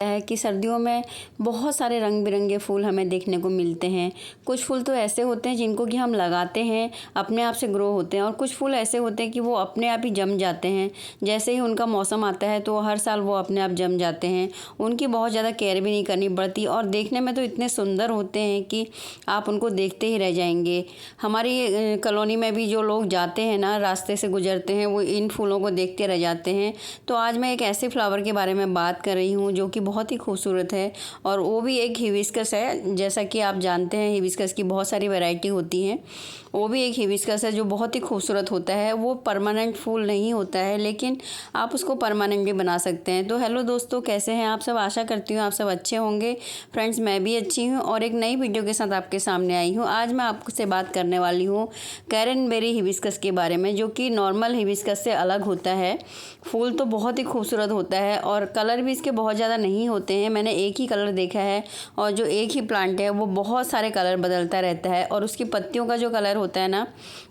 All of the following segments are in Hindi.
है कि सर्दियों में बहुत सारे रंग बिरंगे फूल हमें देखने को मिलते हैं। कुछ फूल तो ऐसे होते हैं जिनको कि हम लगाते हैं अपने आप से ग्रो होते हैं, और कुछ फूल ऐसे होते हैं कि वो अपने आप ही जम जाते हैं। जैसे ही उनका मौसम आता है तो हर साल वो अपने आप जम जाते हैं। उनकी बहुत ज़्यादा केयर भी नहीं करनी पड़ती और देखने में तो इतने सुंदर होते हैं कि आप उनको देखते ही रह जाएंगे। हमारी कॉलोनी में भी जो लोग जाते हैं ना, रास्ते से गुजरते हैं, वो इन फूलों को देखते रह जाते हैं। तो आज मैं एक ऐसे फ्लावर के बारे में बात कर रही हूँ जो कि बहुत ही खूबसूरत है, और वो भी एक हिबिस्कस है। जैसा कि आप जानते हैं हिबिस्कस की बहुत सारी वैरायटी होती हैं। वो भी एक हिबिस्कस है जो बहुत ही खूबसूरत होता है। वो परमानेंट फूल नहीं होता है, लेकिन आप उसको परमानेंट भी बना सकते हैं। तो हेलो दोस्तों, कैसे हैं आप सब? आशा करती हूँ आप सब अच्छे होंगे। फ्रेंड्स, मैं भी अच्छी हूँ और एक नई वीडियो के साथ आपके सामने आई हूँ। आज मैं आपसे बात करने वाली हूँ कैरनबेरी हिबिस्कस के बारे में, जो कि नॉर्मल हिबिस्कस से अलग होता है। फूल तो बहुत ही खूबसूरत होता है और कलर भी इसके बहुत ज़्यादा नहीं होते हैं। मैंने एक ही कलर देखा है, और जो एक ही प्लांट है वो बहुत सारे कलर बदलता रहता है। और उसकी पत्तियों का जो कलर होता है ना,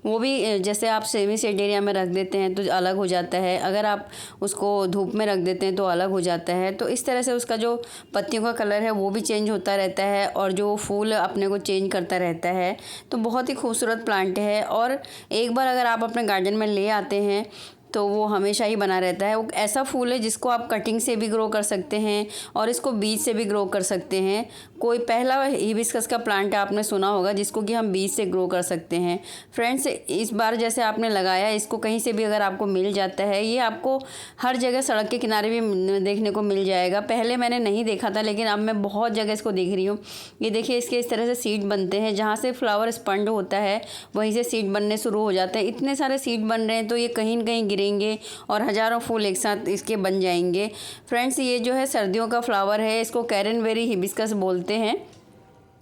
वो भी जैसे आप सेमी शेड एरिया में रख देते हैं तो अलग हो जाता है, अगर आप उसको धूप में रख देते हैं तो अलग हो जाता है। तो इस तरह से उसका जो पत्तियों का कलर है वो भी चेंज होता रहता है, और जो फूल अपने को चेंज करता रहता है। तो बहुत ही खूबसूरत प्लांट है, और एक बार अगर आप अपने गार्डन में ले आते हैं तो वो हमेशा ही बना रहता है। वो ऐसा फूल है जिसको आप कटिंग से भी ग्रो कर सकते हैं और इसको बीज से भी ग्रो कर सकते हैं। कोई पहला हिबिस्कस का प्लांट आपने सुना होगा जिसको कि हम बीज से ग्रो कर सकते हैं। फ्रेंड्स, इस बार जैसे आपने लगाया, इसको कहीं से भी अगर आपको मिल जाता है, ये आपको हर जगह सड़क के किनारे भी देखने को मिल जाएगा। पहले मैंने नहीं देखा था, लेकिन अब मैं बहुत जगह इसको देख रही हूँ। ये देखिए, इसके इस तरह से सीड बनते हैं। जहाँ से फ्लावर स्पंड होता है वहीं से सीड बनने शुरू हो जाते हैं। इतने सारे सीड बन रहे हैं तो ये कहीं न कहीं गिरेंगे और हज़ारों फूल एक साथ इसके बन जाएंगे। फ्रेंड्स, ये जो है सर्दियों का फ्लावर है, इसको कैरनबेरी हिबिस्कस बोलते हैं।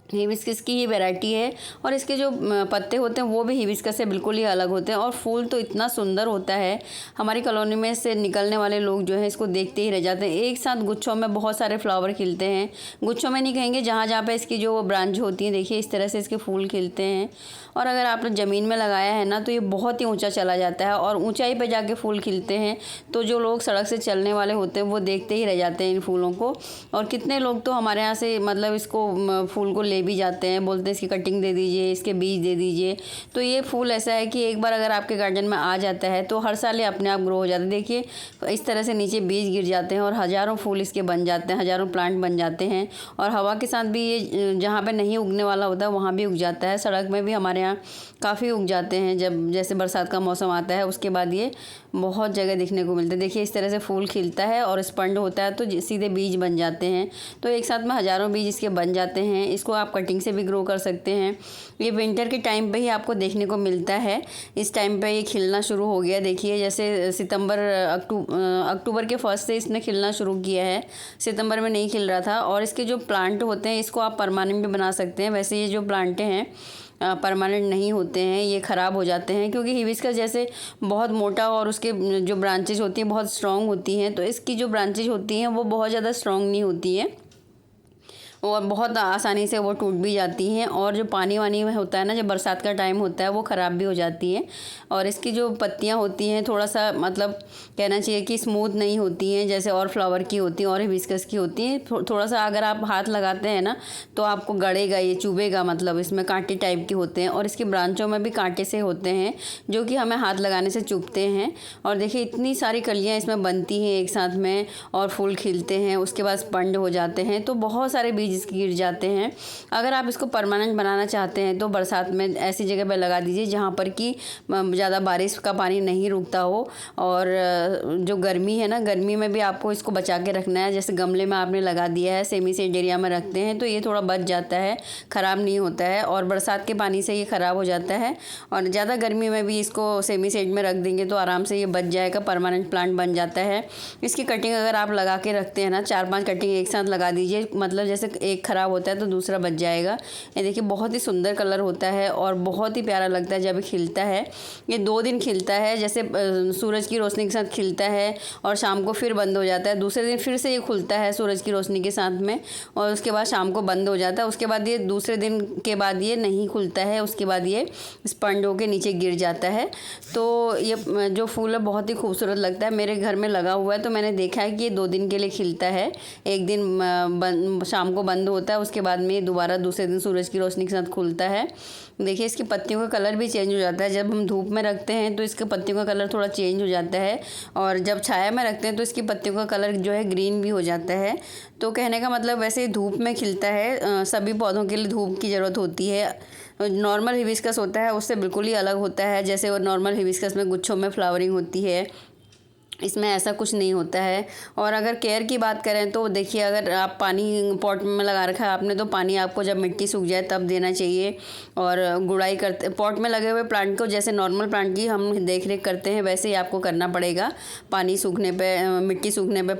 हिबिस्कस की ही वैरायटी है, और इसके जो पत्ते होते हैं वो भी हिबिस्कस से बिल्कुल ही अलग होते हैं, और फूल तो इतना सुंदर होता है। हमारी कॉलोनी में से निकलने वाले लोग जो है इसको देखते ही रह जाते हैं। एक साथ गुच्छों में बहुत सारे फ्लावर खिलते हैं। गुच्छों में नहीं कहेंगे, जहाँ जहाँ पे इसकी जो ब्रांच होती है, देखिए इस तरह से इसके फूल खिलते हैं। और अगर आपने ज़मीन में लगाया है ना तो ये बहुत ही ऊंचा चला जाता है, और ऊंचाई पे जाके फूल खिलते हैं। तो जो लोग सड़क से चलने वाले होते हैं वो देखते ही रह जाते हैं इन फूलों को। और कितने लोग तो हमारे यहाँ से मतलब इसको फूल को ले भी जाते हैं, बोलते हैं इसकी कटिंग दे दीजिए, इसके बीज दे दीजिए। तो ये फूल ऐसा है कि एक बार अगर आपके गार्डन में आ जाता है तो हर साल ये अपने आप ग्रो हो जाता है। देखिए इस तरह से नीचे बीज गिर जाते हैं और हज़ारों फूल इसके बन जाते हैं, हज़ारों प्लांट बन जाते हैं। और हवा के साथ भी ये जहाँ पे नहीं उगने वाला होता है वहाँ भी उग जाता है। सड़क में भी हमारे यहाँ काफ़ी उग जाते हैं। जब जैसे बरसात का मौसम आता है उसके बाद ये बहुत जगह देखने को मिलते हैं। देखिए इस तरह से फूल खिलता है और स्पंड होता है तो सीधे बीज बन जाते हैं। तो एक साथ में हज़ारों बीज इसके बन जाते हैं। इसको आप कटिंग से भी ग्रो कर सकते हैं। ये विंटर के टाइम पे ही आपको देखने को मिलता है। इस टाइम पे ये खिलना शुरू हो गया। देखिए जैसे सितंबर अक्टूबर के फर्स्ट से इसने खिलना शुरू किया है। सितंबर में नहीं खिल रहा था। और इसके जो प्लांट होते हैं इसको आप परमानेंट भी बना सकते हैं। वैसे ये जो प्लांटें हैं परमानेंट नहीं होते हैं, ये ख़राब हो जाते हैं, क्योंकि हिबिस्कस जैसे बहुत मोटा और उसके जो ब्रांचेज होती हैं बहुत स्ट्रॉन्ग होती हैं। तो इसकी जो ब्रांचेज होती हैं वो बहुत ज़्यादा स्ट्रॉन्ग नहीं होती हैं, और बहुत आसानी से वो टूट भी जाती हैं। और जो पानी वानी में होता है ना, जब बरसात का टाइम होता है, वो ख़राब भी हो जाती है। और इसकी जो पत्तियां होती हैं थोड़ा सा मतलब कहना चाहिए कि स्मूथ नहीं होती हैं जैसे और फ्लावर की होती हैं और हिबिस्कस की होती हैं। थोड़ा सा अगर आप हाथ लगाते हैं ना तो आपको गड़ेगा, ये चुभेगा, मतलब इसमें कांटे टाइप के होते हैं। और इसकी ब्रांचों में भी कांटे से होते हैं जो कि हमें हाथ लगाने से चुभते हैं। और देखिए इतनी सारी कलियाँ इसमें बनती हैं एक साथ में, और फूल खिलते हैं, उसके बाद स्पंड हो जाते हैं। तो बहुत सारे बीज इसके गिर जाते हैं। अगर आप इसको परमानेंट बनाना चाहते हैं तो बरसात में ऐसी जगह पर लगा दीजिए जहाँ पर कि ज़्यादा बारिश का पानी नहीं रुकता हो। और जो गर्मी है ना, गर्मी में भी आपको इसको बचा के रखना है। जैसे गमले में आपने लगा दिया है, सेमी सेड एरिया में रखते हैं तो ये थोड़ा बच जाता है, ख़राब नहीं होता है। और बरसात के पानी से ये ख़राब हो जाता है। और ज़्यादा गर्मी में भी इसको सेमी सेड में रख देंगे तो आराम से ये बच जाएगा, परमानेंट प्लांट बन जाता है। इसकी कटिंग अगर आप लगा के रखते हैं ना, 4-5 कटिंग एक साथ लगा दीजिए, मतलब जैसे एक ख़राब होता है तो दूसरा बच जाएगा। ये देखिए बहुत ही सुंदर कलर होता है और बहुत ही प्यारा लगता है जब खिलता है। ये 2 दिन खिलता है, जैसे सूरज की रोशनी के साथ खिलता है और शाम को फिर बंद हो जाता है। दूसरे दिन फिर से ये खुलता है सूरज की रोशनी के साथ में और उसके बाद शाम को बंद हो जाता है। उसके बाद ये दूसरे दिन के बाद ये नहीं खुलता है, उसके बाद ये स्पंज होके नीचे गिर जाता है। तो ये जो फूल है बहुत ही खूबसूरत लगता है। मेरे घर में लगा हुआ है तो मैंने देखा है कि ये 2 दिन के लिए खिलता है। एक दिन शाम को बंद होता है, उसके बाद में ये दोबारा दूसरे दिन सूरज की रोशनी के साथ खुलता है। देखिए इसकी पत्तियों का कलर भी चेंज हो जाता है। जब हम धूप में रखते हैं तो इसके पत्तियों का कलर थोड़ा चेंज हो जाता है और जब छाया में रखते हैं तो इसकी पत्तियों का कलर जो है ग्रीन भी हो जाता है। तो कहने का मतलब वैसे धूप में खिलता है। सभी पौधों के लिए धूप की ज़रूरत होती है। नॉर्मल हिबिस्कस होता है उससे बिल्कुल ही अलग होता है। जैसे वो नॉर्मल हिबिस्कस में गुच्छों में फ्लावरिंग होती है, इसमें ऐसा कुछ नहीं होता है। और अगर केयर की बात करें तो देखिए, अगर आप पानी पॉट में लगा रखा है आपने तो पानी आपको जब मिट्टी सूख जाए तब देना चाहिए। और गुड़ाई करते पॉट में लगे हुए प्लांट को जैसे नॉर्मल प्लांट की हम देख रेख करते हैं वैसे ही आपको करना पड़ेगा। पानी सूखने पे, मिट्टी सूखने पे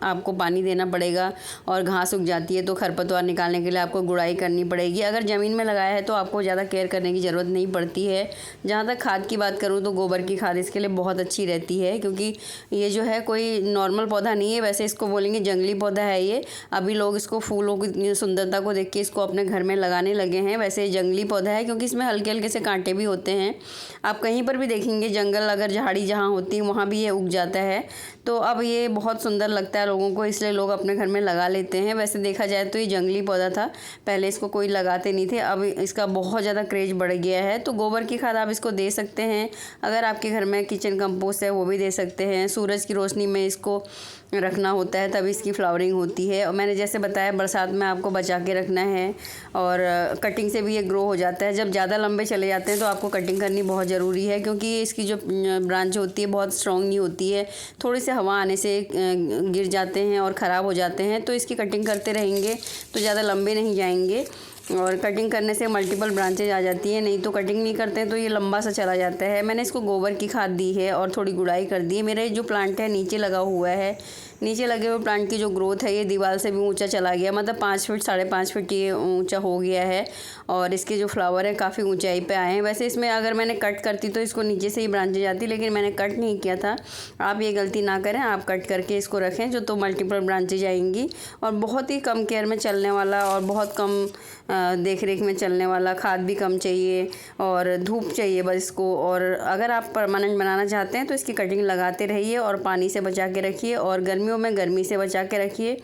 आपको पानी देना पड़ेगा। और घास सूख जाती है तो खरपतवार निकालने के लिए आपको गुड़ाई करनी पड़ेगी। अगर ज़मीन में लगाया है तो आपको ज़्यादा केयर करने की ज़रूरत नहीं पड़ती है। जहाँ तक खाद की बात करूँ तो गोबर की खाद इसके लिए बहुत अच्छी रहती है, क्योंकि ये जो है कोई नॉर्मल पौधा नहीं है। वैसे इसको बोलेंगे जंगली पौधा है ये। अभी लोग इसको फूलों की सुंदरता को देख के इसको अपने घर में लगाने लगे हैं। वैसे जंगली पौधा है क्योंकि इसमें हल्के हल्के से कांटे भी होते हैं। आप कहीं पर भी देखेंगे जंगल, अगर झाड़ी जहाँ होती है वहाँ भी ये उग जाता है। तो अब ये बहुत सुंदर लगता है लोगों को, इसलिए लोग अपने घर में लगा लेते हैं। वैसे देखा जाए तो ये जंगली पौधा था, पहले इसको कोई लगाते नहीं थे, अब इसका बहुत ज़्यादा क्रेज बढ़ गया है। तो गोबर की खाद आप इसको दे सकते हैं। अगर आपके घर में किचन कंपोस्ट है वो भी दे सकते हैं। सूरज की रोशनी में इसको रखना होता है तभी इसकी फ्लावरिंग होती है। और मैंने जैसे बताया बरसात में आपको बचा के रखना है। और कटिंग से भी ये ग्रो हो जाता है। जब ज़्यादा लंबे चले जाते हैं तो आपको कटिंग करनी बहुत ज़रूरी है, क्योंकि इसकी जो ब्रांच होती है बहुत स्ट्रॉन्ग नहीं होती है। थोड़ी सी हवा आने से गिर जाते हैं और ख़राब हो जाते हैं। तो इसकी कटिंग करते रहेंगे तो ज़्यादा लंबे नहीं जाएंगे। और कटिंग करने से मल्टीपल ब्रांचेज आ जाती है, नहीं तो कटिंग नहीं करते हैं तो ये लंबा सा चला जाता है। मैंने इसको गोबर की खाद दी है और थोड़ी गुड़ाई कर दी है। मेरे जो प्लांट है नीचे लगा हुआ है, नीचे लगे हुए प्लांट की जो ग्रोथ है ये दीवार से भी ऊंचा चला गया, मतलब 5 फीट 5.5 फीट ये ऊंचा हो गया है। और इसके जो फ्लावर है काफ़ी ऊंचाई पे आए हैं। वैसे इसमें अगर मैंने कट करती तो इसको नीचे से ही ब्रांचेज आती, लेकिन मैंने कट नहीं किया था। आप ये गलती ना करें, आप कट करके इसको रखें जो तो मल्टीपल ब्रांचेज आएंगी। और बहुत ही कम केयर में चलने वाला और बहुत कम देख रेख में चलने वाला, खाद भी कम चाहिए और धूप चाहिए बस इसको। और अगर आप परमानेंट बनाना चाहते हैं तो इसकी कटिंग लगाते रहिए और पानी से बचा के रखिए और गर्मियों में गर्मी से बचा के रखिए,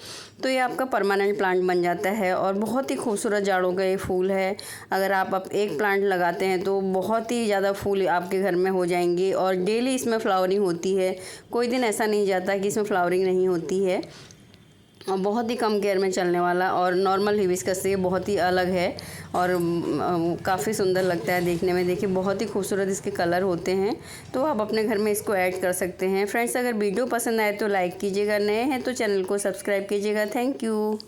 तो ये आपका परमानेंट प्लांट बन जाता है। और बहुत ही खूबसूरत जाड़ों का ये फूल है। अगर आप एक प्लांट लगाते हैं तो बहुत ही ज़्यादा फूल आपके घर में हो जाएंगे और डेली इसमें फ्लावरिंग होती है। कोई दिन ऐसा नहीं जाता कि इसमें फ्लावरिंग नहीं होती है। और बहुत ही कम केयर में चलने वाला और नॉर्मल हिबिस्कस से बहुत ही अलग है और काफ़ी सुंदर लगता है देखने में। देखिए बहुत ही खूबसूरत इसके कलर होते हैं। तो आप अपने घर में इसको ऐड कर सकते हैं। फ्रेंड्स, अगर वीडियो पसंद आए तो लाइक कीजिएगा, नए हैं तो चैनल को सब्सक्राइब कीजिएगा। Thank you.